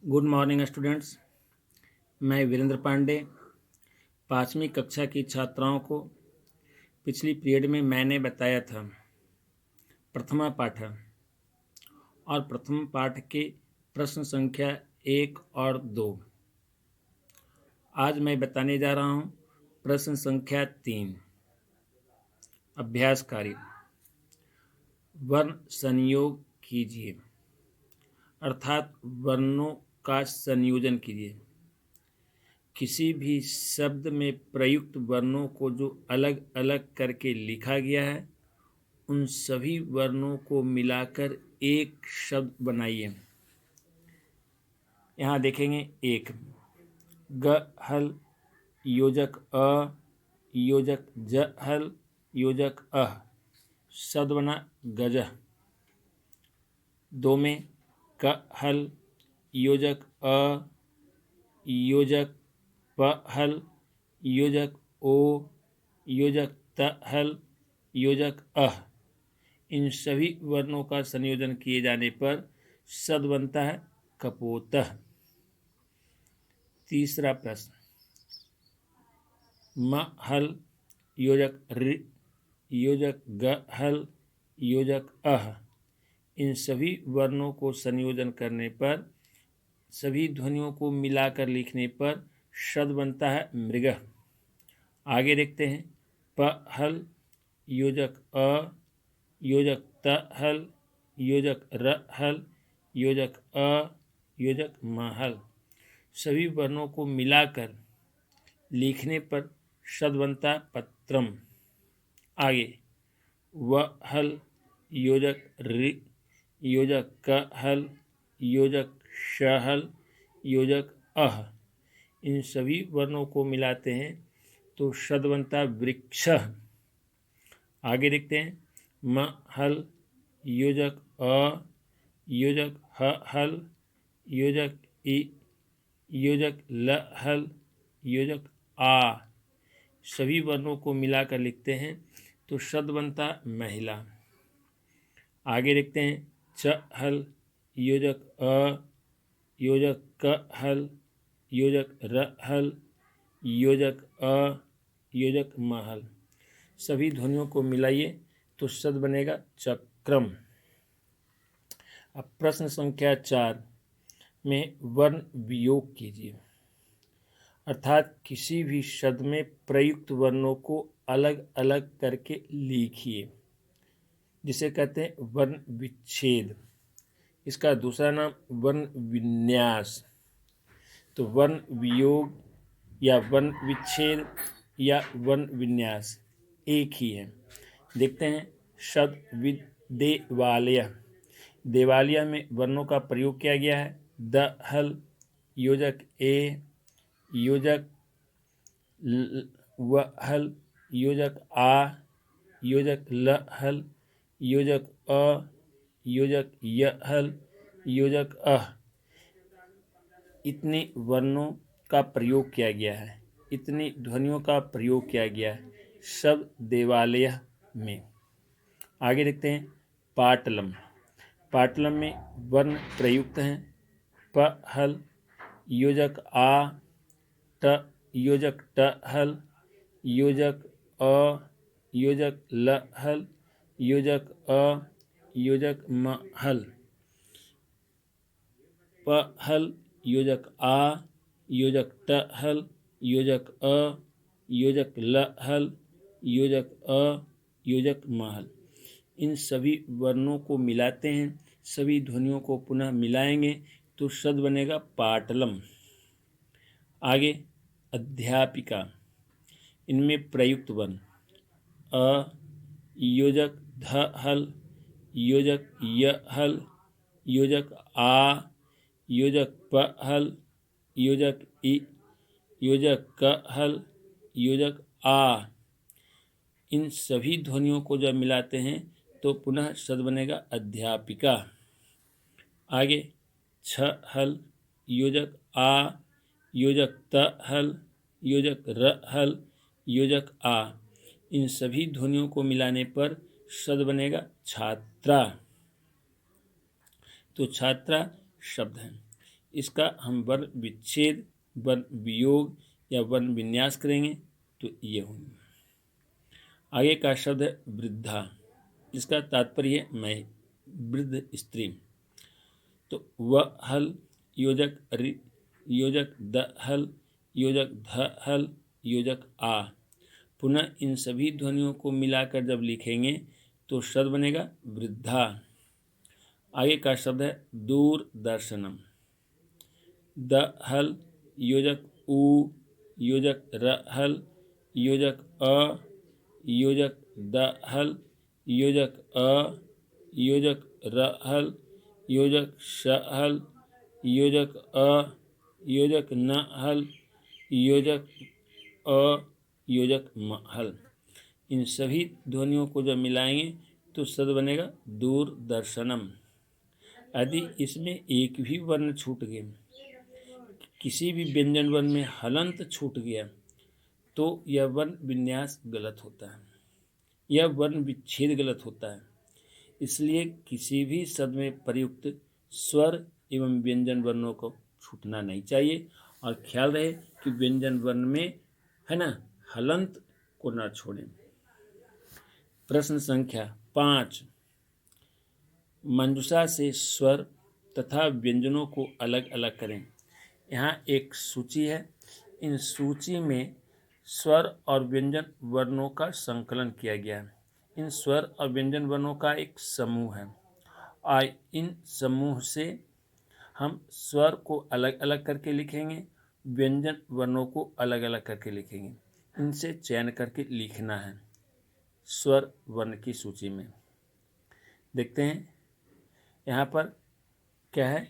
Good morning students. मैं वीरेंद्र पांडे 5वीं कक्षा की छात्राओं को पिछली पीरियड में मैंने बताया था प्रथमा पाठ और प्रथम पाठ के प्रश्न संख्या 1 और 2। आज मैं बताने जा रहा हूँ प्रश्न संख्या 3। अभ्यास कार्य वर्ण संयोग कीजिए, अर्थात वर्णों का संयोजन कीजिए। किसी भी शब्द में प्रयुक्त वर्णों को जो अलग अलग करके लिखा गया है, उन सभी वर्णों को मिलाकर एक शब्द बनाइए। यहाँ देखेंगे एक ग हल योजक अ योजक ज हल योजक अह, शब्द बना गज। 2 में क हल योजक अ योजक प हल योजक ओ योजक त हल योजक अह, इन सभी वर्णों का संयोजन किए जाने पर शब्द बनता है कपोतः। तीसरा प्रश्न म हल योजक ऋ योजक ग हल योजक अह, इन सभी वर्णों को संयोजन करने पर, सभी ध्वनियों को मिलाकर लिखने पर शब्द बनता है मृग। आगे देखते हैं प हल योजक अ योजक त हल योजक र हल योजक अ योजक म हल, सभी वर्णों को मिलाकर लिखने पर शब्द बनता है पत्रम। आगे व हल योजक ऋ योजक क हल योजक श हल योजक अह, इन सभी वर्णों को मिलाते हैं तो शब्द बनता है वृक्ष। आगे देखते हैं म हल योजक अ योजक ह हल योजक इ योजक ल हल योजक आ, सभी वर्णों को मिलाकर लिखते हैं तो शब्द बनता महिला। आगे देखते हैं च हल योजक अ योजक क हल योजक र हल योजक अ योजक म हल, सभी ध्वनियों को मिलाइए तो शब्द बनेगा चक्रम। अब प्रश्न संख्या 4 में वर्ण वियोग कीजिए, अर्थात किसी भी शब्द में प्रयुक्त वर्णों को अलग अलग करके लिखिए, जिसे कहते हैं वर्ण विच्छेद। इसका दूसरा नाम वर्ण विन्यास। तो वर्ण वियोग या वर्ण विच्छेद या वर्ण विन्यास एक ही है। देखते हैं शब्द देवालय। देवालय में वर्णों का प्रयोग किया गया है द हल योजक ए योजक व हल योजक आ योजक ल हल योजक अ योजक य हल योजक अह, इतने वर्णों का प्रयोग किया गया है, इतनी ध्वनियों का प्रयोग किया गया है शब्द देवालय में। आगे देखते हैं पाटलम। पाटलम में वर्ण प्रयुक्त हैं प हल योजक आ ट योजक ट हल योजक अ योजक ल हल योजक अ योजक म हल, प हल योजक आ योजक ट हल योजक अ योजक ल हल योजक अ योजक म हल, इन सभी वर्णों को मिलाते हैं, सभी ध्वनियों को पुनः मिलाएंगे तो शब्द बनेगा पाटलम। आगे अध्यापिका। इनमें प्रयुक्त वर्ण अ योजक ध हल योजक य हल योजक आ योजक प हल योजक इ योजक क हल योजक आ, इन सभी ध्वनियों को जब मिलाते हैं तो पुनः शब्द बनेगा अध्यापिका। आगे छ हल योजक आ योजक त हल योजक र हल योजक आ, इन सभी ध्वनियों को मिलाने पर शब्द बनेगा छात्रा। तो छात्रा शब्द है। इसका हम वर्ण विच्छेद, वर्ण वियोग या वर्ण विन्यास करेंगे तो ये होंगे। आगे का शब्द है वृद्धा, जिसका तात्पर्य है मैं, वृद्ध स्त्री। तो व हल योजक रि, योजक द हल, योजक ध हल, योजक आ। पुनः इन सभी ध्वनियों को मिलाकर जब लिखेंगे तो शब्द बनेगा वृद्धा। आगे का शब्द है दूरदर्शनम। द हल योजक उ, योजक र हल, योजक अ, योजक द हल, योजक अ, योजक र हल, योजक श हल, योजक अ, योजक न हल, योजक अ, योजक म हल। इन सभी ध्वनियों को जब मिलाएंगे तो शब्द बनेगा दूरदर्शनम। यदि इसमें एक भी वर्ण छूट गए, किसी भी व्यंजन वर्ण में हलंत छूट गया, तो यह वर्ण विन्यास गलत होता है, यह वर्ण विच्छेद गलत होता है। इसलिए किसी भी शब्द में प्रयुक्त स्वर एवं व्यंजन वर्णों को छूटना नहीं चाहिए। और ख्याल रहे कि व्यंजन वर्ण में है ना हलंत को न छोड़ें। प्रश्न संख्या 5, मंजूषा से स्वर तथा व्यंजनों को अलग अलग करें। यहाँ एक सूची है, इन सूची में स्वर और व्यंजन वर्णों का संकलन किया गया है। इन स्वर और व्यंजन वर्णों का एक समूह है और इन समूह से हम स्वर को अलग अलग करके लिखेंगे, व्यंजन वर्णों को अलग अलग करके लिखेंगे। इनसे चयन करके लिखना है स्वर वर्ण की सूची में। देखते हैं यहाँ पर क्या है।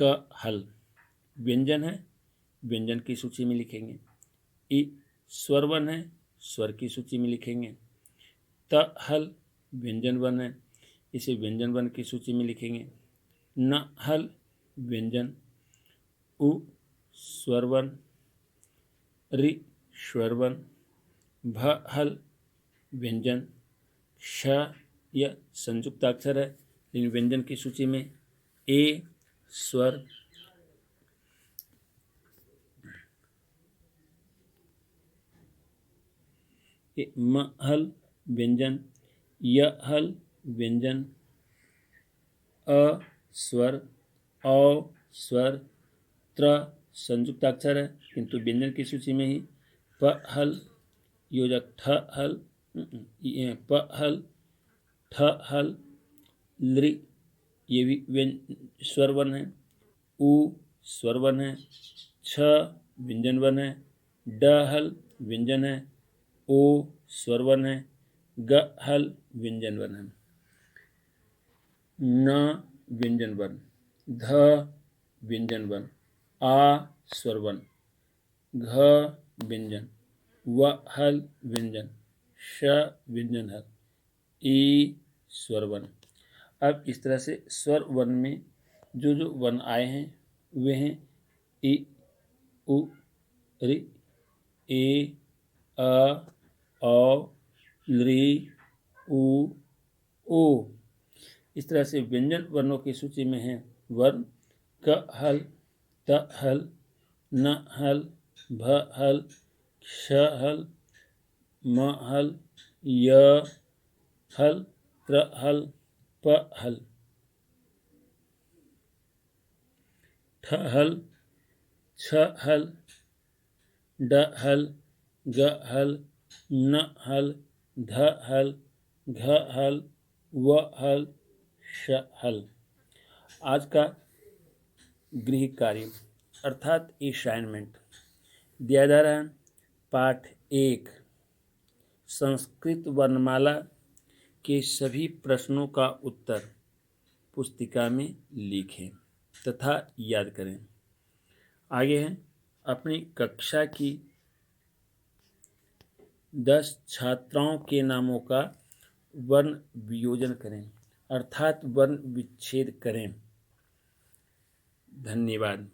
क हल व्यंजन है, व्यंजन की सूची में लिखेंगे। इ स्वर वर्ण है, स्वर की सूची में लिखेंगे। त हल व्यंजन वर्ण है, इसे व्यंजन वर्ण की सूची में लिखेंगे। न हल व्यंजन। उ स्वर वर्ण। रि स्वर वर्ण। भ हल व्यंजन। श यह संयुक्ताक्षर है लेकिन व्यंजन की सूची में। ए स्वर। म हल व्यंजन। य हल व्यंजन। अ स्वर। औ स्वर। त्र संयुक्ताक्षर है किंतु व्यंजन की सूची में ही। प हल योजक ठ हल, प हल ठ हल। लृ ये भी स्वर वर्ण है। उ स्वर वर्ण है। छ व्यंजन वर्ण है। ड हल व्यंजन है। ओ स्वर वर्ण है। ग हल व्यंजन वर्ण है। न व्यंजन वर्ण। ध व्यंजन वर्ण। आ स्वर वर्ण। घ व्यंजन। व हल व्यंजन। श व्यंजन हल। ई स्वर वर्ण। अब इस तरह से स्वर वर्ण में जो जो वर्ण आए हैं वे हैं इ, उ, ऋ, ए, अ, औ, लृ, उ, ओ। इस तरह से व्यंजन वर्णों की सूची में है वर्ण क हल, त हल, न हल, भ हल, श हल, म हल, य हल, त्र हल, प हल, ठ हल, छ हल, ड हल, ग हल, न हल, ध हल, घ हल, व हल, श हल। आज का गृह कार्य अर्थात असाइनमेंट दिया जा रहा है। पाठ 1 संस्कृत वर्णमाला के सभी प्रश्नों का उत्तर पुस्तिका में लिखें तथा याद करें। आगे है अपनी कक्षा की 10 छात्राओं के नामों का वर्ण वियोजन करें अर्थात वर्ण विच्छेद करें। धन्यवाद।